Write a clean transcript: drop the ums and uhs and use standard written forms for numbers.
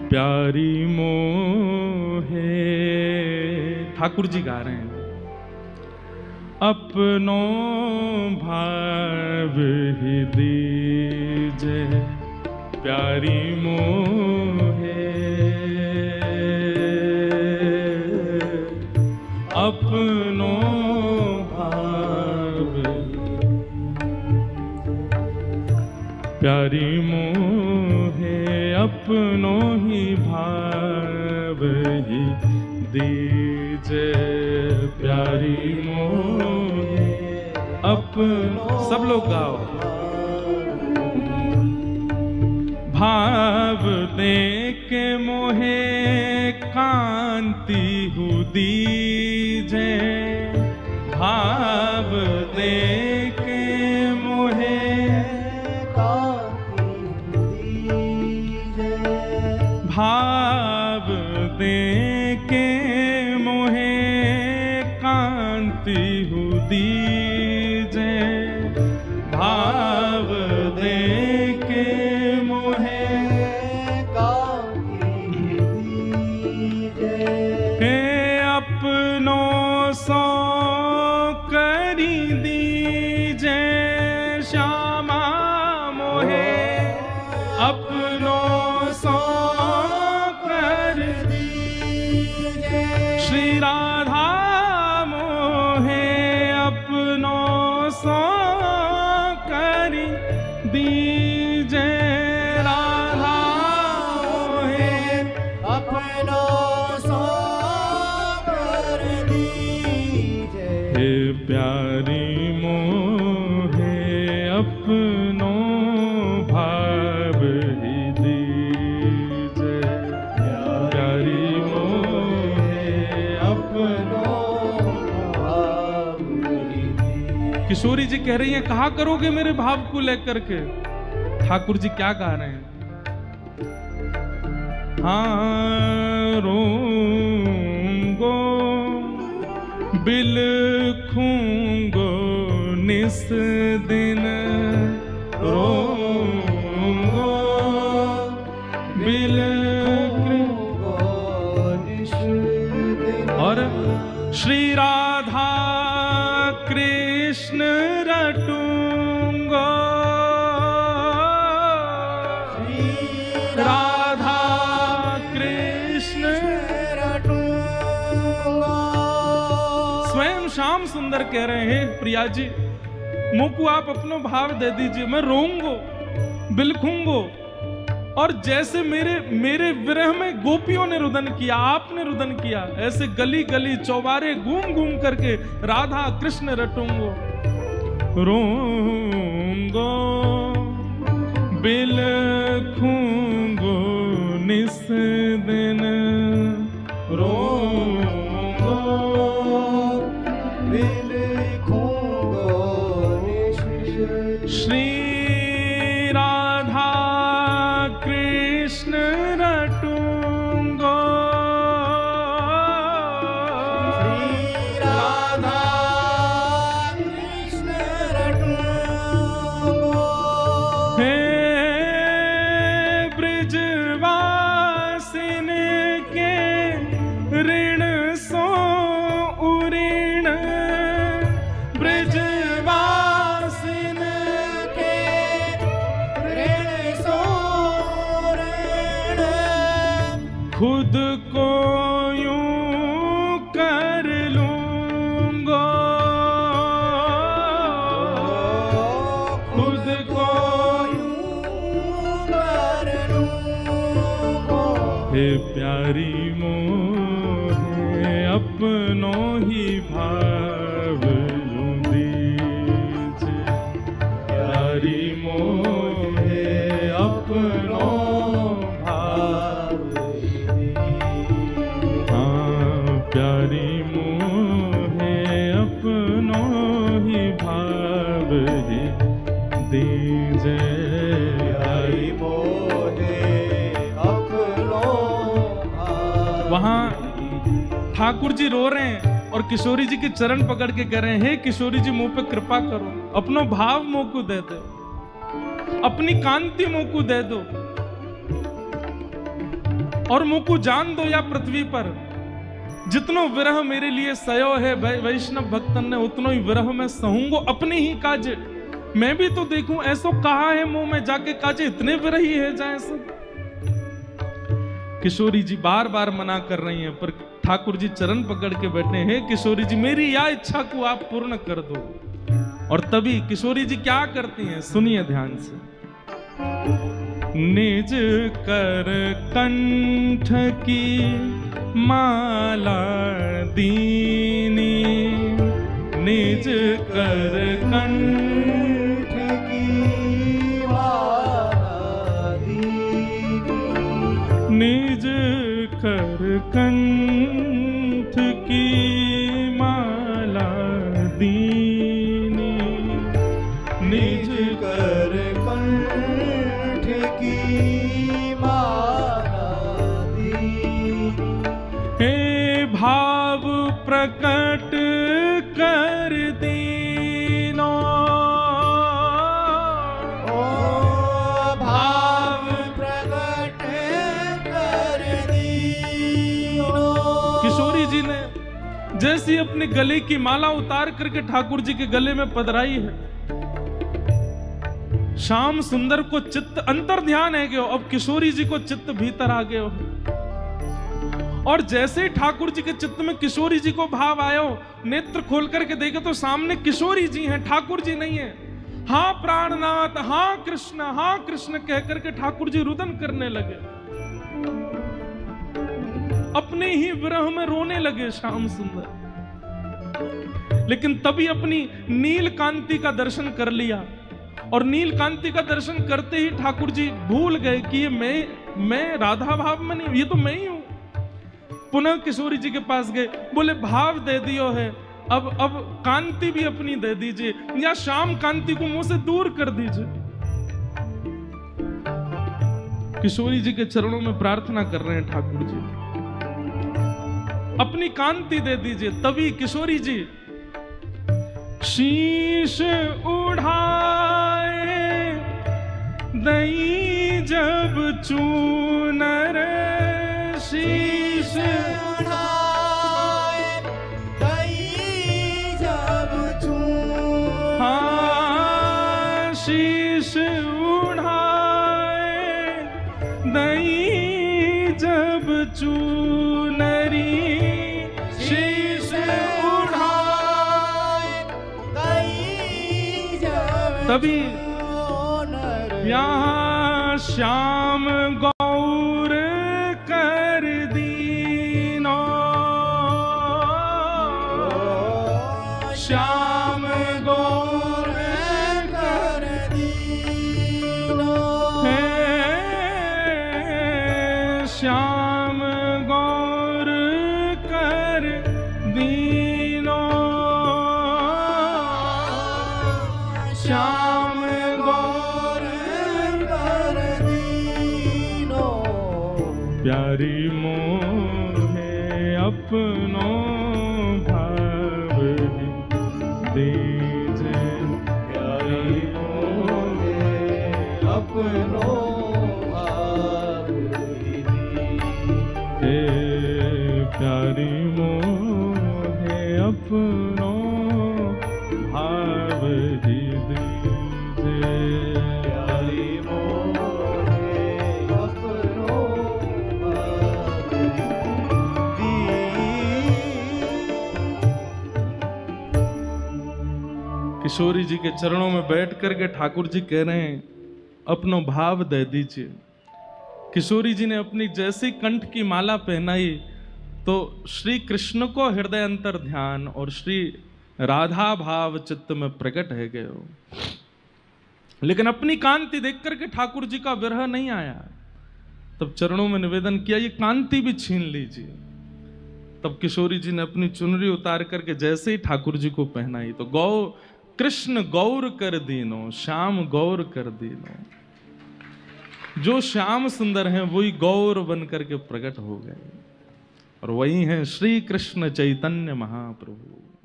प्यारी मोहे। ठाकुर जी गा रहे हैं, अपनो भाव ही दीजे प्यारी मोहे, अपनो भाव प्यारी मोहे, अपनो ही भाव ही दीजे प्यारी मोहे, अपनो। सब लोग गाओ। भाव दे के मोहे कांति हु दीजे, भाव दे के मोहे कांति हु दीजे, भाव दे के मोहे कांति हु दीजे, भाव दे के मोहे कांति दीजे, हे अपनो सो करी दीजे श्यामा मोहे, अपनो सो कर दीजे श्री राधा मोहे, अपनो सो करी दीजे राधा मोहे, अपनो सो कर दीजे, हे प्यारी मोहे, अपनो भाव ही दीजे प्यारी मोहे, अपनो भाव ही दीजे। किशोरी जी कह रही हैं, कहा करोगे मेरे भाव को लेकर के। ठाकुर जी क्या गा रहे हैं? हाँ रोंगो बिलखूंगो निस दिन, रोंगो बिलखूंगो निस दिन, और श्री राधा कृष्ण रटूंगो, राधा कृष्ण रटूंगो। स्वयं श्याम सुंदर कह रहे हैं, प्रिया जी मुझको आप अपनो भाव दे दीजिए, मैं रोऊंगो बिलखूंगो। और जैसे मेरे विरह में गोपियों ने रुदन किया, आपने रुदन किया, ऐसे गली गली चौबारे घूम घूम करके राधा कृष्ण रटूंगो, रोऊंगो बिलखूंगो निस दिन, रोऊंगो बिलखूंगो निस दिन, श्री राधा कृष्ण रटूंगो, श्री राधा कृष्ण रटूंगो, हे ब्रजवासिन के ऋण सो उऋण, ब्रजवासिन के ऋण सो ऋण, खुद को यूं कर लूंगो, खुद को यूं कर लूंगो, हे प्यारी मोहे, अपनो ही भाव यूं दीजे प्यारी मोहे, अपनो भाव ही, हाँ प्यारी मोहे, अपनो ही भाव ही दीजे प्यारी मोहे, अपनो भाव। वहाँ ठाकुर जी रो रहे हैं और किशोरी जी के चरण पकड़ के कह रहे हैं, हे किशोरी जी मुंह पे कृपा करो, अपनो भाव मुंह को दे दो, अपनी कांति मुंह को दे दो। और मुकु जान दो या पृथ्वी पर, जितनो विरह मेरे लिए सयो है वैष्णव भक्तन ने, उतनो ही विरह में सहूंगो अपने ही काज। मैं भी तो देखूं ऐसो कहा है मुंह में जाके काजे, इतने विरही है जाए सब। किशोरी जी बार बार मना कर रही हैं, पर ठाकुर जी चरण पकड़ के बैठे हैं, किशोरी जी मेरी या इच्छा को आप पूर्ण कर दो। और तभी किशोरी जी क्या करती हैं, सुनिए ध्यान से। निज कर कंठ की माला दीनी, निज कर कंठ की माला दीनी, निज कर कंठ की माला दीनी, निज कर कंठ की माला दीनी। हे भाव प्रकट कर दीनो, ओ भाव प्रकट कर दीनो। किशोरी जी ने जैसी अपने गले की माला उतार करके ठाकुर जी के गले में पधराई है, श्याम सुंदर को चित्त अंतर ध्यान है गयो, अब किशोरी जी को चित्त भीतर आ गयो। और जैसे ही ठाकुर जी के चित्त में किशोरी जी को भाव आयो, नेत्र खोल करके देखे तो सामने किशोरी जी हैं, ठाकुर जी नहीं है। हाँ प्राणनाथ, हाँ कृष्ण कह करके ठाकुर जी रुदन करने लगे, अपने ही विरह में रोने लगे श्याम सुंदर। लेकिन तभी अपनी नील कांति का दर्शन कर लिया, और नील कांति का दर्शन करते ही ठाकुर जी भूल गए कि ये मैं राधा भाव में नहीं, ये तो मैं ही हूं। पुनः किशोरी जी के पास गए, बोले भाव दे दियो है, अब कांति भी अपनी दे दीजिए, या श्याम कांति को मुंह से दूर कर दीजिए। किशोरी जी के चरणों में प्रार्थना कर रहे हैं ठाकुर जी, अपनी कांति दे दीजिए। तभी किशोरी जी शीश उड़ाए दई जब चूनर, शीश उड़ाए दई जब चूनर, हाँ शीश उड़ाए दई जब चूनरी, शीश उड़ाए दई जब। तभी यहाँ श्याम गौर कर दीनो, श्याम गौर कर दीनो, श्याम गौर कर दीनो, श्याम गौर कर दीनो। प्यारी मोहे अपनो भाव दीजे, प्यारी मोहे अपनो भाव दीजे, प्यारी मोहे अपनो भाव दीजे, प्यारी मोहे अपनो भाव दीजे। किशोरी जी के चरणों में बैठ करके ठाकुर जी कह रहे हैं अपनो भाव दे दीजिए। किशोरी जी ने अपनी जैसी कंठ की माला पहनाई तो श्री कृष्ण को हृदय अंतर ध्यान और श्री राधा भाव चित्त में प्रकट है गए। लेकिन अपनी कांति देख करके ठाकुर जी का विरह नहीं आया। तब चरणों में निवेदन किया ये कांति भी छीन लीजिए। तब किशोरी जी ने अपनी चुनरी उतार करके जैसे ही ठाकुर जी को पहनाई तो कृष्ण गौर कर दीनो, श्याम गौर कर दीनो। जो श्याम सुंदर हैं वही गौर बन करके प्रकट हो गए और वही हैं श्री कृष्ण चैतन्य महाप्रभु।